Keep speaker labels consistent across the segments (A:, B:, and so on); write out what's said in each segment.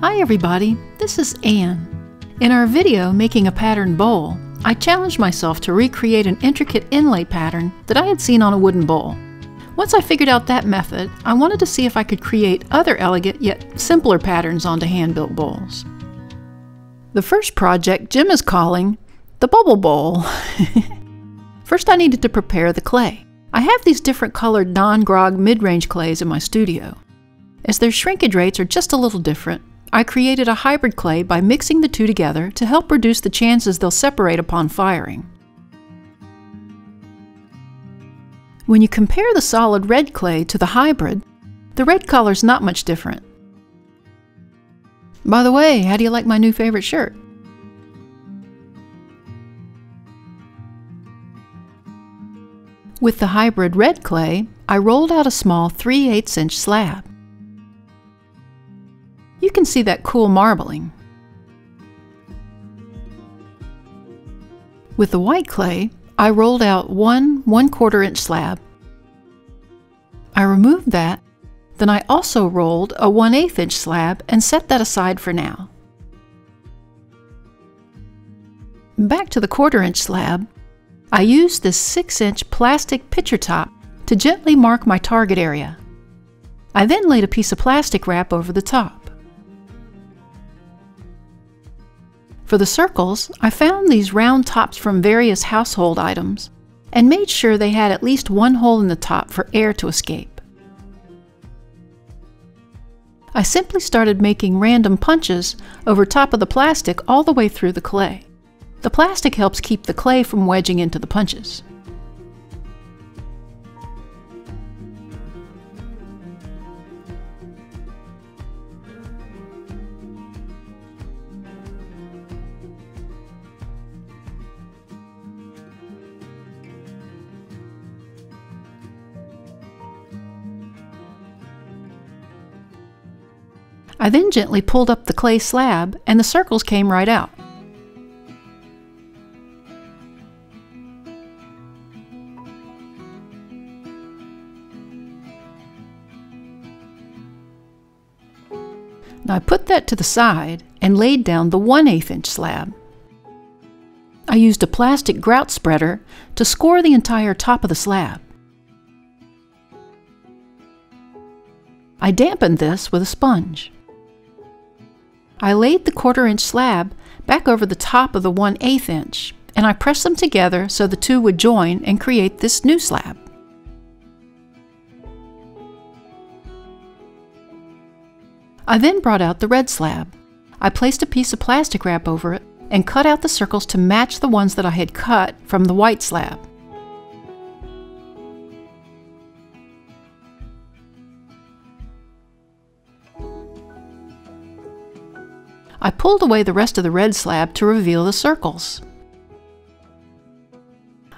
A: Hi everybody, this is Anne. In our video making a pattern bowl, I challenged myself to recreate an intricate inlay pattern that I had seen on a wooden bowl. Once I figured out that method, I wanted to see if I could create other elegant yet simpler patterns onto hand-built bowls. The first project Jim is calling the Bubble Bowl. First I needed to prepare the clay. I have these different colored non-grog mid-range clays in my studio. As their shrinkage rates are just a little different, I created a hybrid clay by mixing the two together to help reduce the chances they'll separate upon firing. When you compare the solid red clay to the hybrid, the red color's not much different. By the way, how do you like my new favorite shirt? With the hybrid red clay, I rolled out a small 3/8 inch slab. You can see that cool marbling. With the white clay, I rolled out one 1/4 inch slab. I removed that, then I also rolled a 1/8 inch slab and set that aside for now. Back to the 1/4 inch slab, I used this 6-inch plastic pitcher top to gently mark my target area. I then laid a piece of plastic wrap over the top. For the circles, I found these round tops from various household items and made sure they had at least one hole in the top for air to escape. I simply started making random punches over top of the plastic all the way through the clay. The plastic helps keep the clay from wedging into the punches. I then gently pulled up the clay slab and the circles came right out. Now I put that to the side and laid down the 1/8 inch slab. I used a plastic grout spreader to score the entire top of the slab. I dampened this with a sponge. I laid the 1/4 inch slab back over the top of the 1/8 inch, and I pressed them together so the two would join and create this new slab. I then brought out the red slab. I placed a piece of plastic wrap over it and cut out the circles to match the ones that I had cut from the white slab. I pulled away the rest of the red slab to reveal the circles.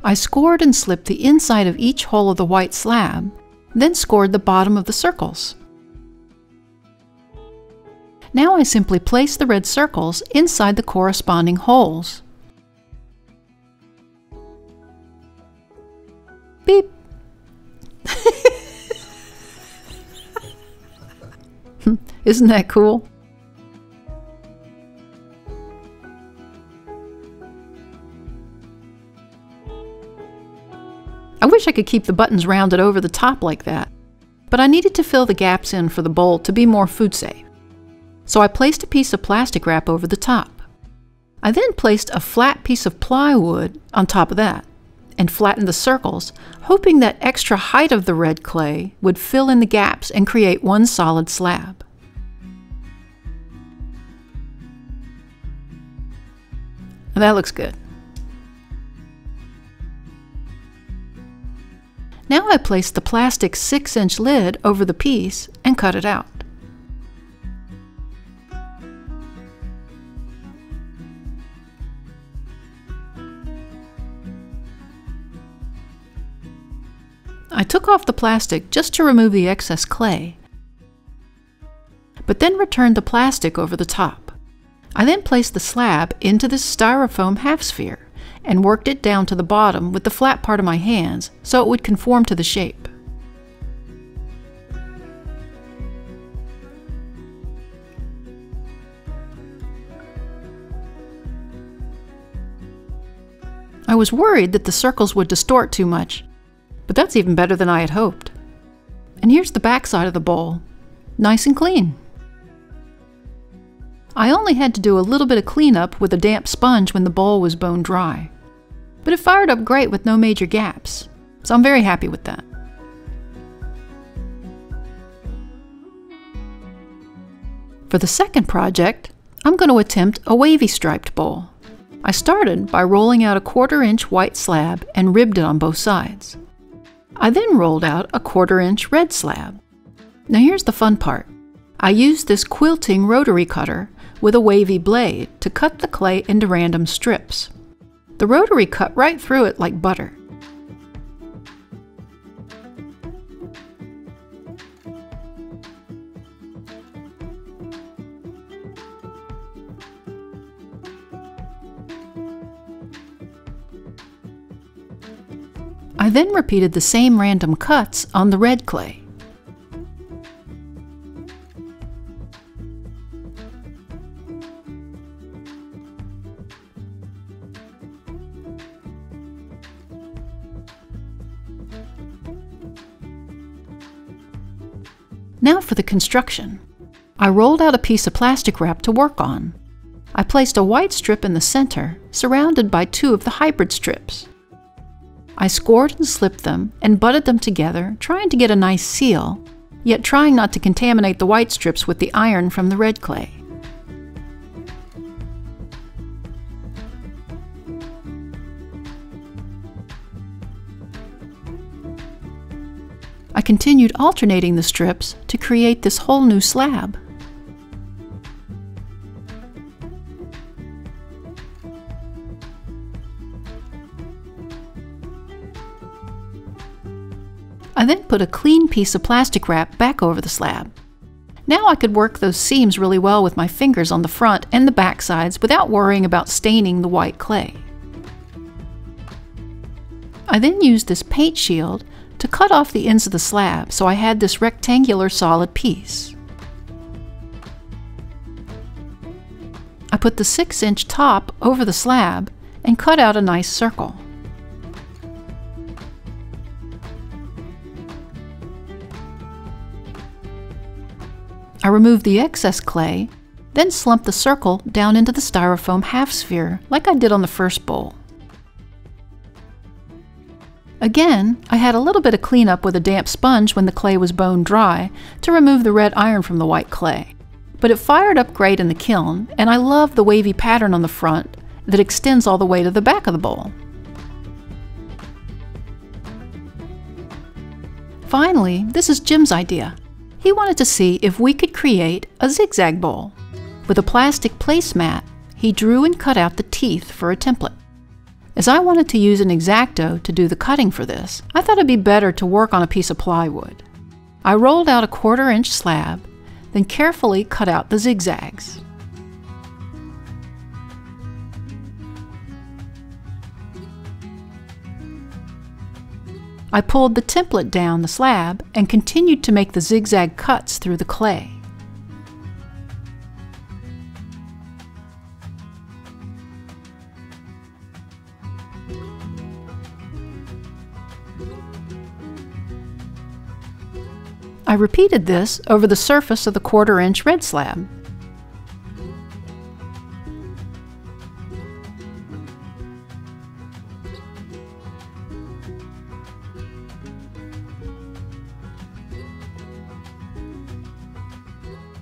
A: I scored and slipped the inside of each hole of the white slab, then scored the bottom of the circles. Now I simply place the red circles inside the corresponding holes. Beep! Isn't that cool? I wish I could keep the buttons rounded over the top like that, but I needed to fill the gaps in for the bowl to be more food safe. So I placed a piece of plastic wrap over the top. I then placed a flat piece of plywood on top of that and flattened the circles, hoping that extra height of the red clay would fill in the gaps and create one solid slab. Now that looks good. Now I placed the plastic 6-inch lid over the piece and cut it out. I took off the plastic just to remove the excess clay, but then returned the plastic over the top. I then placed the slab into this styrofoam half sphere and worked it down to the bottom with the flat part of my hands so it would conform to the shape. I was worried that the circles would distort too much, but that's even better than I had hoped. And here's the back side of the bowl, nice and clean. I only had to do a little bit of cleanup with a damp sponge when the bowl was bone dry, but it fired up great with no major gaps, so I'm very happy with that. For the second project, I'm going to attempt a wavy striped bowl. I started by rolling out a 1/4 inch white slab and ribbed it on both sides. I then rolled out a 1/4 inch red slab. Now here's the fun part. I used this quilting rotary cutter with a wavy blade to cut the clay into random strips. The rotary cut right through it like butter. I then repeated the same random cuts on the red clay. Now for the construction. I rolled out a piece of plastic wrap to work on. I placed a white strip in the center, surrounded by 2 of the hybrid strips. I scored and slipped them and butted them together, trying to get a nice seal, yet trying not to contaminate the white strips with the iron from the red clay. I continued alternating the strips to create this whole new slab. I then put a clean piece of plastic wrap back over the slab. Now I could work those seams really well with my fingers on the front and the back sides without worrying about staining the white clay. I then used this paint shield to cut off the ends of the slab so I had this rectangular solid piece. I put the 6-inch top over the slab and cut out a nice circle. I removed the excess clay, then slumped the circle down into the styrofoam half sphere like I did on the first bowl. Again, I had a little bit of cleanup with a damp sponge when the clay was bone dry to remove the red iron from the white clay. But it fired up great in the kiln, and I love the wavy pattern on the front that extends all the way to the back of the bowl. Finally, this is Jim's idea. He wanted to see if we could create a zigzag bowl. With a plastic placemat, he drew and cut out the teeth for a template. As I wanted to use an X-Acto to do the cutting for this, I thought it'd be better to work on a piece of plywood. I rolled out a 1/4 inch slab, then carefully cut out the zigzags. I pulled the template down the slab and continued to make the zigzag cuts through the clay. I repeated this over the surface of the 1/4 inch red slab.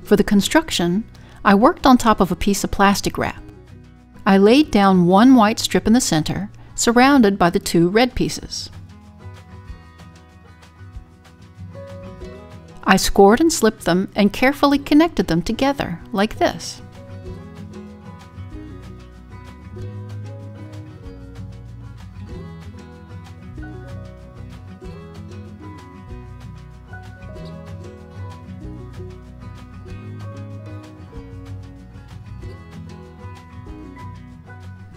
A: For the construction, I worked on top of a piece of plastic wrap. I laid down 1 white strip in the center, surrounded by the 2 red pieces. I scored and slipped them and carefully connected them together, like this.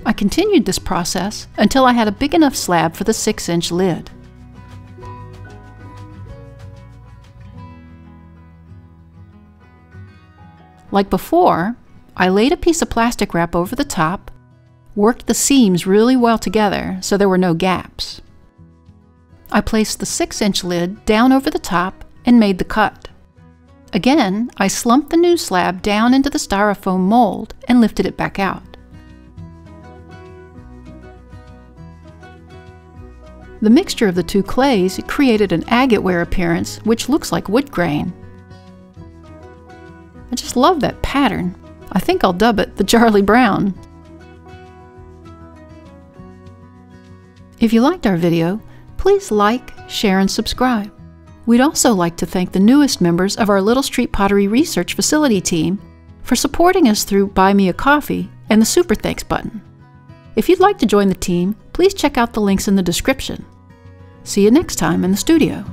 A: I continued this process until I had a big enough slab for the 6-inch lid. Like before, I laid a piece of plastic wrap over the top, worked the seams really well together so there were no gaps. I placed the 6-inch lid down over the top and made the cut. Again, I slumped the new slab down into the styrofoam mold and lifted it back out. The mixture of the two clays created an agateware appearance which looks like wood grain. I just love that pattern. I think I'll dub it the Charlie Brown. If you liked our video, please like, share, and subscribe. We'd also like to thank the newest members of our Little Street Pottery Research Facility team for supporting us through Buy Me a Coffee and the Super Thanks button. If you'd like to join the team, please check out the links in the description. See you next time in the studio.